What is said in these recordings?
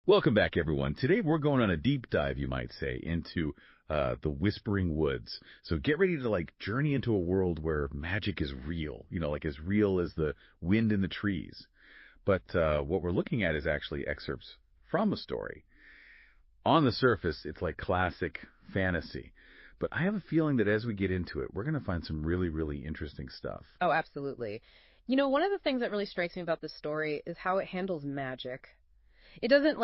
Welcome back, everyone. Today we're going on a deep dive, you might say, into the Whispering Woods. So get ready to journey into a world where magic is real, like as real as the wind in the trees. But what we're looking at is actually excerpts from a story. On the surface, it's like classic fantasy. But I have a feeling that as we get into it, we're going to find some really, really interesting stuff. Oh, absolutely. One of the things that really strikes me about this story is how it handles magic. It doesn't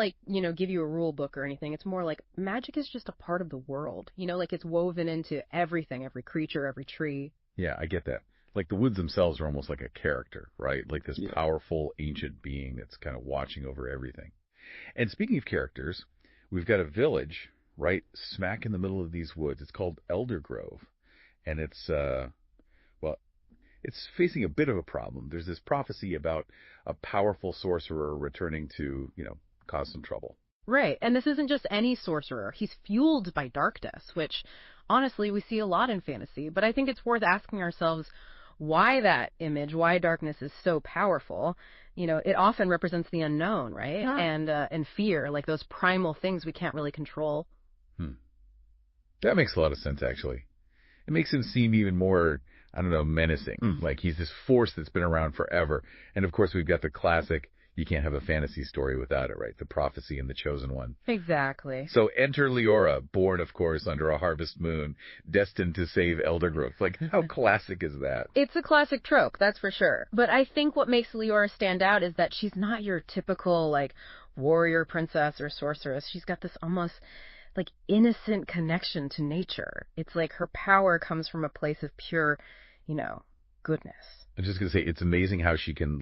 give you a rule book or anything. It's more like magic is just a part of the world. It's woven into everything, every creature, every tree. Yeah, I get that. Like the woods themselves are almost like a character, right? Like this Yeah. powerful ancient being that's kind of watching over everything. And speaking of characters, we've got a village right smack in the middle of these woods. It's called Eldergrove. And it's facing a bit of a problem. There's this prophecy about a powerful sorcerer returning to, cause some trouble. Right. And this isn't just any sorcerer. He's fueled by darkness, which honestly we see a lot in fantasy. But I think it's worth asking ourselves why that image, why darkness is so powerful. It often represents the unknown, right? Yeah. And fear, like those primal things we can't really control. That makes a lot of sense, actually. It makes him seem even more, I don't know, menacing. Like he's this force that's been around forever. And of course, we've got the classic, you can't have a fantasy story without it, right? The prophecy and the chosen one. Exactly. So enter Liora, born, of course, under a harvest moon, destined to save Eldergrove. Like, how classic is that? It's a classic trope, that's for sure. But I think what makes Liora stand out is that she's not your typical, warrior princess or sorceress. She's got this almost, innocent connection to nature. It's like her power comes from a place of pure, goodness. I'm just going to say, it's amazing how she can,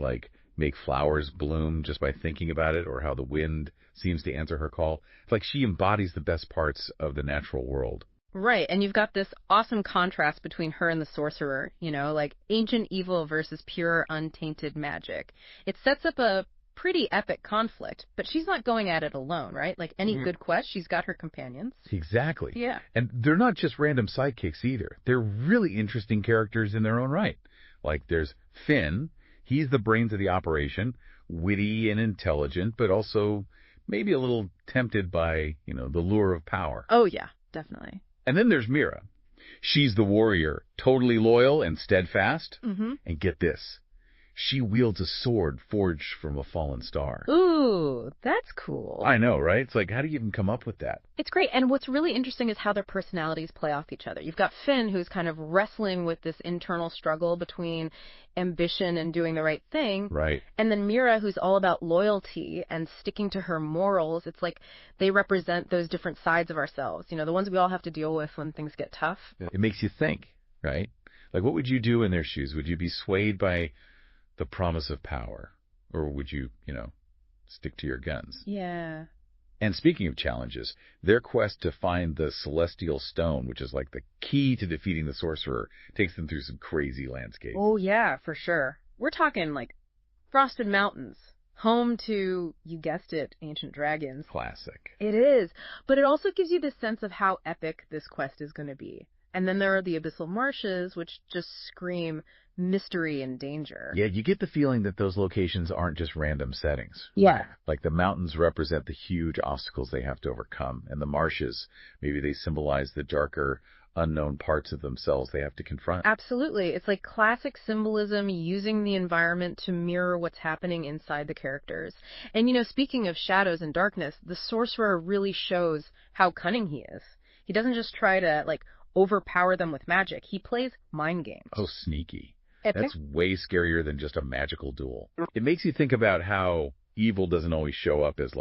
make flowers bloom just by thinking about it, or how the wind seems to answer her call. It's like she embodies the best parts of the natural world. Right, and you've got this awesome contrast between her and the sorcerer, ancient evil versus pure, untainted magic. It sets up a pretty epic conflict, but she's not going at it alone, right? Like any good quest, she's got her companions. Exactly. Yeah. And they're not just random sidekicks either. They're really interesting characters in their own right. Like there's Finn. He's the brains of the operation, witty and intelligent, but also maybe a little tempted by, the lure of power. Oh, yeah, definitely. And then there's Mira. She's the warrior, totally loyal and steadfast. Mm-hmm. And get this, she wields a sword forged from a fallen star. Ooh, that's cool. I know, right? It's like, how do you even come up with that? It's great. And what's really interesting is how their personalities play off each other. You've got Finn, who's kind of wrestling with this internal struggle between ambition and doing the right thing. Right. And then Mira, who's all about loyalty and sticking to her morals. It's like they represent those different sides of ourselves, the ones we all have to deal with when things get tough. It makes you think, right? Like, what would you do in their shoes? Would you be swayed by the promise of power? Or would you, stick to your guns? Yeah. And speaking of challenges, their quest to find the celestial stone, which is like the key to defeating the sorcerer, takes them through some crazy landscapes. Oh, yeah, for sure. We're talking frosted mountains, home to, you guessed it, ancient dragons. Classic. It is. But it also gives you this sense of how epic this quest is going to be. And then there are the abyssal marshes, which just scream mystery and danger. Yeah, you get the feeling that those locations aren't just random settings. Yeah. Like the mountains represent the huge obstacles they have to overcome, and the marshes, maybe they symbolize the darker, unknown parts of themselves they have to confront. Absolutely. It's like classic symbolism using the environment to mirror what's happening inside the characters. And, speaking of shadows and darkness, the sorcerer really shows how cunning he is. He doesn't just try to, overpower them with magic. He plays mind games. Oh, sneaky. Epic. That's way scarier than just a magical duel. It makes you think about how evil doesn't always show up as,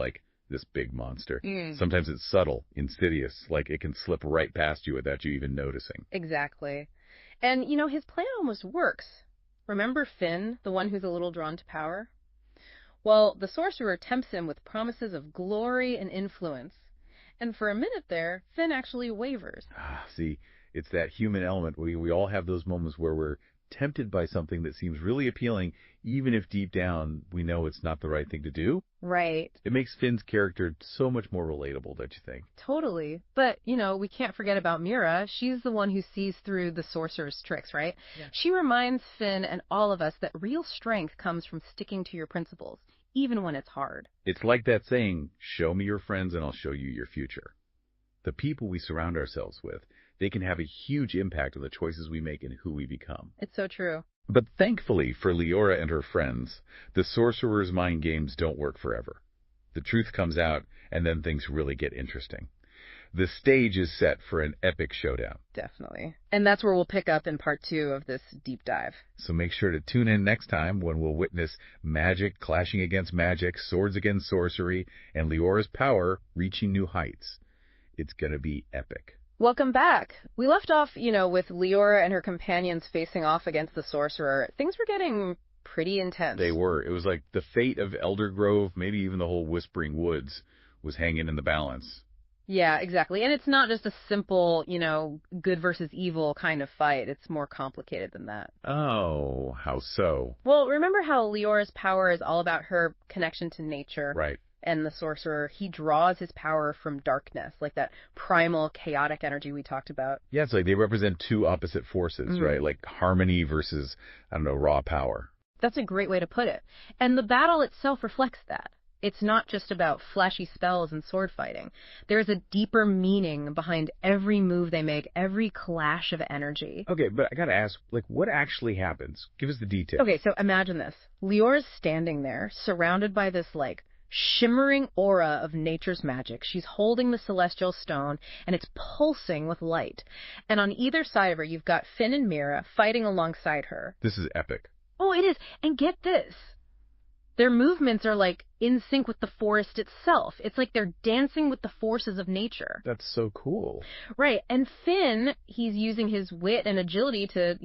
this big monster. Sometimes it's subtle, insidious, like it can slip right past you without you even noticing. Exactly. And, his plan almost works. Remember Finn, the one who's a little drawn to power? Well, the sorcerer tempts him with promises of glory and influence. And for a minute there, Finn actually wavers. See, it's that human element. We all have those moments where we're tempted by something that seems really appealing, even if deep down we know it's not the right thing to do. Right. It makes Finn's character so much more relatable, don't you think? Totally. But, we can't forget about Mira. She's the one who sees through the sorcerer's tricks, right? Yeah. She reminds Finn and all of us that real strength comes from sticking to your principles, even when it's hard. It's like that saying, show me your friends and I'll show you your future. The people we surround ourselves with, they can have a huge impact on the choices we make and who we become. It's so true. But thankfully for Liora and her friends, the sorcerer's mind games don't work forever. The truth comes out, and then things really get interesting. The stage is set for an epic showdown. Definitely. And that's where we'll pick up in part 2 of this deep dive. So make sure to tune in next time when we'll witness magic clashing against magic, swords against sorcery, and Liora's power reaching new heights. It's going to be epic. Welcome back. We left off, with Liora and her companions facing off against the sorcerer. Things were getting pretty intense. They were. It was like the fate of Eldergrove, maybe even the whole Whispering Woods, was hanging in the balance. Yeah, exactly. And it's not just a simple, good versus evil kind of fight. It's more complicated than that. Oh, how so? Well, remember how Liora's power is all about her connection to nature? Right. And the sorcerer, he draws his power from darkness, like that primal, chaotic energy we talked about. Yeah, it's like they represent two opposite forces, right? Like harmony versus, raw power. That's a great way to put it. And the battle itself reflects that. It's not just about flashy spells and sword fighting. There's a deeper meaning behind every move they make, every clash of energy. Okay, but I gotta ask, what actually happens? Give us the details. Okay, so imagine this. Liora's standing there, surrounded by this, shimmering aura of nature's magic. She's holding the celestial stone, and it's pulsing with light. And on either side of her, you've got Finn and Mira fighting alongside her. This is epic. Oh, it is. And get this. Their movements are in sync with the forest itself. It's like they're dancing with the forces of nature. That's so cool. Right. And Finn, he's using his wit and agility to,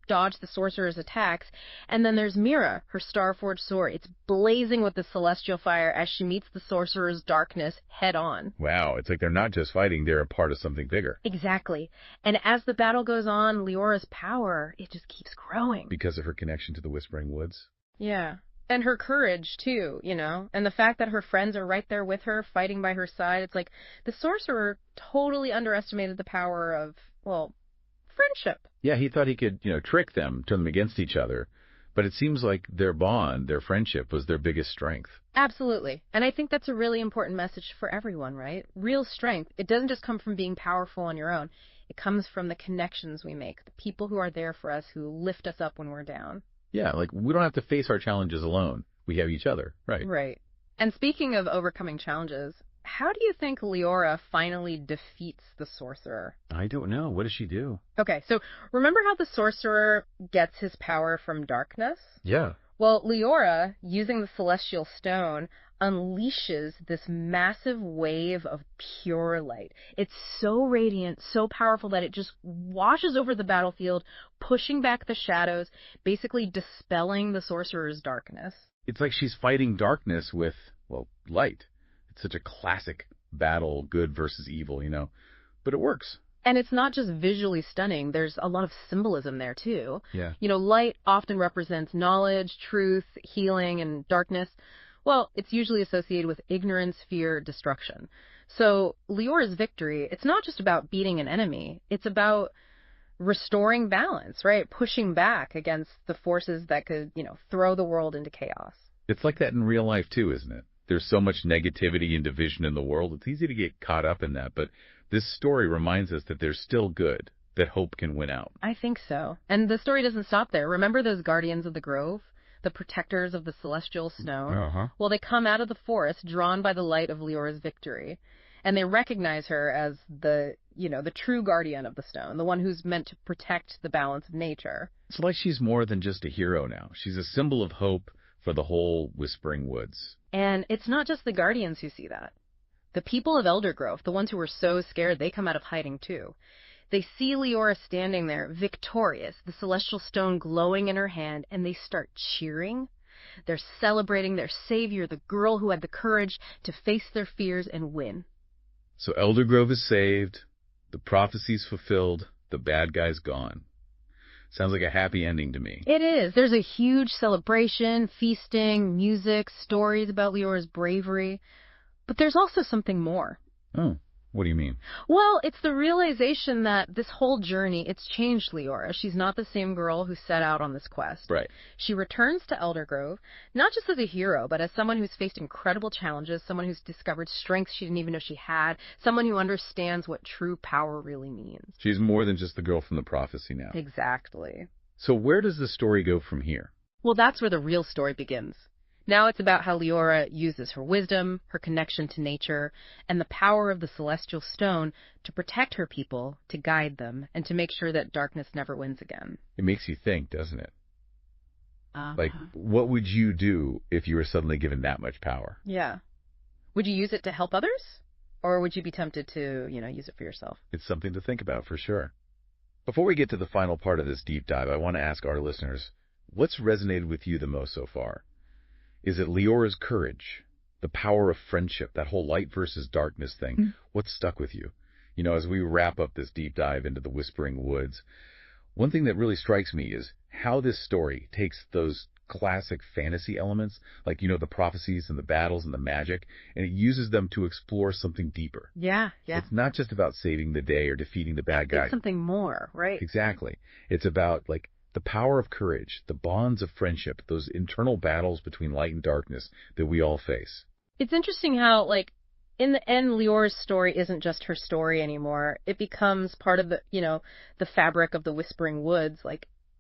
dodge the sorcerer's attacks. And then there's Mira, her star-forged sword. It's blazing with the celestial fire as she meets the sorcerer's darkness head on. Wow. It's like they're not just fighting, they're a part of something bigger. Exactly. And as the battle goes on, Liora's power, it just keeps growing. Because of her connection to the Whispering Woods? Yeah. And her courage, too, and the fact that her friends are right there with her, fighting by her side. It's like the sorcerer totally underestimated the power of, friendship. Yeah, he thought he could, trick them, turn them against each other. But it seems like their bond, their friendship, was their biggest strength. Absolutely. And I think that's a really important message for everyone, right? Real strength, it doesn't just come from being powerful on your own. It comes from the connections we make, the people who are there for us, who lift us up when we're down. Yeah, we don't have to face our challenges alone. We have each other, right? Right. And speaking of overcoming challenges, how do you think Liora finally defeats the sorcerer? I don't know. What does she do? Okay, so remember how the sorcerer gets his power from darkness? Yeah. Well, Liora, using the celestial stone, unleashes this massive wave of pure light. It's so radiant, so powerful that it just washes over the battlefield, pushing back the shadows, basically dispelling the sorcerer's darkness. It's like she's fighting darkness with, light. It's such a classic battle, good versus evil, But it works. And it's not just visually stunning. There's a lot of symbolism there, too. Yeah. Light often represents knowledge, truth, healing, and darkness. Well, it's usually associated with ignorance, fear, destruction. So Liora's victory, it's not just about beating an enemy. It's about restoring balance, right? Pushing back against the forces that could, throw the world into chaos. It's like that in real life, too, isn't it? There's so much negativity and division in the world. It's easy to get caught up in that. But this story reminds us that there's still good, that hope can win out. I think so. And the story doesn't stop there. Remember those guardians of the grove? The protectors of the celestial stone? Uh-huh. Well, they come out of the forest drawn by the light of Liora's victory. And they recognize her as the true guardian of the stone, the one who's meant to protect the balance of nature. It's like she's more than just a hero now. She's a symbol of hope for the whole Whispering Woods. And it's not just the guardians who see that. The people of Eldergrove, the ones who were so scared, they come out of hiding too. They see Liora standing there, victorious, the celestial stone glowing in her hand, and they start cheering. They're celebrating their savior, the girl who had the courage to face their fears and win. So Eldergrove is saved, the prophecy's fulfilled, the bad guy's gone. Sounds like a happy ending to me. It is. There's a huge celebration, feasting, music, stories about Liora's bravery. But there's also something more. Oh. What do you mean? Well, it's the realization that this whole journey, it's changed Liora. She's not the same girl who set out on this quest. Right. She returns to Eldergrove, not just as a hero, but as someone who's faced incredible challenges, someone who's discovered strengths she didn't even know she had, someone who understands what true power really means. She's more than just the girl from the prophecy now. Exactly. So where does the story go from here? Well, that's where the real story begins. Now it's about how Liora uses her wisdom, her connection to nature, and the power of the celestial stone to protect her people, to guide them, and to make sure that darkness never wins again. It makes you think, doesn't it? Like, what would you do if you were suddenly given that much power? Yeah. Would you use it to help others? Or would you be tempted to, use it for yourself? It's something to think about for sure. Before we get to the final part of this deep dive, I want to ask our listeners, what's resonated with you the most so far? Is it Liora's courage, the power of friendship, that whole light versus darkness thing? What's stuck with you? As we wrap up this deep dive into the Whispering Woods, one thing that really strikes me is how this story takes those classic fantasy elements, like, the prophecies and the battles and the magic, and it uses them to explore something deeper. Yeah. It's not just about saving the day or defeating the bad guy. It's something more, right? Exactly. It's about, the power of courage, the bonds of friendship, those internal battles between light and darkness that we all face. It's interesting how, in the end, Liora's story isn't just her story anymore. It becomes part of the fabric of the Whispering Woods.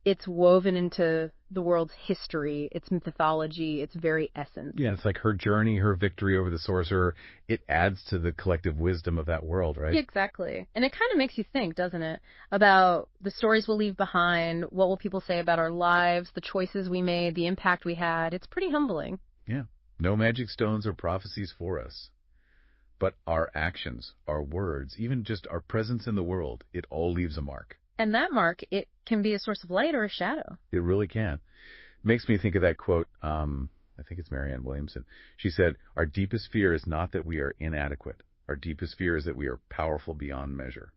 It's woven into the world's history, its mythology, its very essence. Yeah, it's like her journey, her victory over the sorcerer. It adds to the collective wisdom of that world, right? Yeah, exactly. And it kind of makes you think, doesn't it, about the stories we'll leave behind, what will people say about our lives, the choices we made, the impact we had. It's pretty humbling. Yeah. No magic stones or prophecies for us. But our actions, our words, even just our presence in the world, it all leaves a mark. And that mark, it can be a source of light or a shadow. It really can. Makes me think of that quote, I think it's Marianne Williamson. She said, "Our deepest fear is not that we are inadequate. Our deepest fear is that we are powerful beyond measure."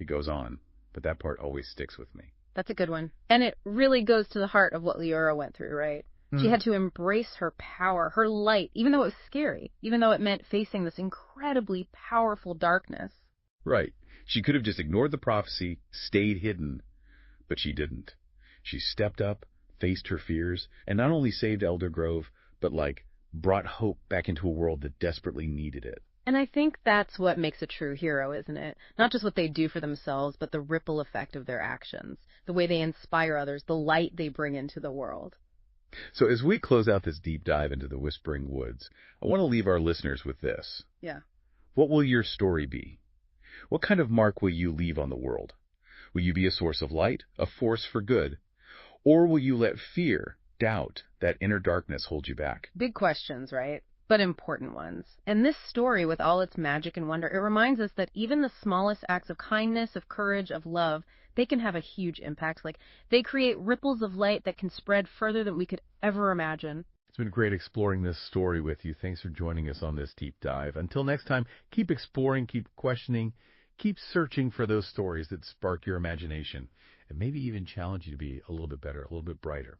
It goes on, but that part always sticks with me. That's a good one. And it really goes to the heart of what Liora went through, right? She had to embrace her power, her light, even though it was scary, even though it meant facing this incredibly powerful darkness. Right. She could have just ignored the prophecy, stayed hidden, but she didn't. She stepped up, faced her fears, and not only saved Eldergrove, but brought hope back into a world that desperately needed it. And I think that's what makes a true hero, isn't it? Not just what they do for themselves, but the ripple effect of their actions, the way they inspire others, the light they bring into the world. So as we close out this deep dive into the Whispering Woods, I want to leave our listeners with this. Yeah. What will your story be? What kind of mark will you leave on the world? Will you be a source of light, a force for good? Or will you let fear, doubt, that inner darkness hold you back? Big questions, right? But important ones. And this story, with all its magic and wonder, it reminds us that even the smallest acts of kindness, of courage, of love, they can have a huge impact. They create ripples of light that can spread further than we could ever imagine. It's been great exploring this story with you. Thanks for joining us on this deep dive. Until next time, keep exploring, keep questioning, keep searching for those stories that spark your imagination and maybe even challenge you to be a little bit better, a little bit brighter.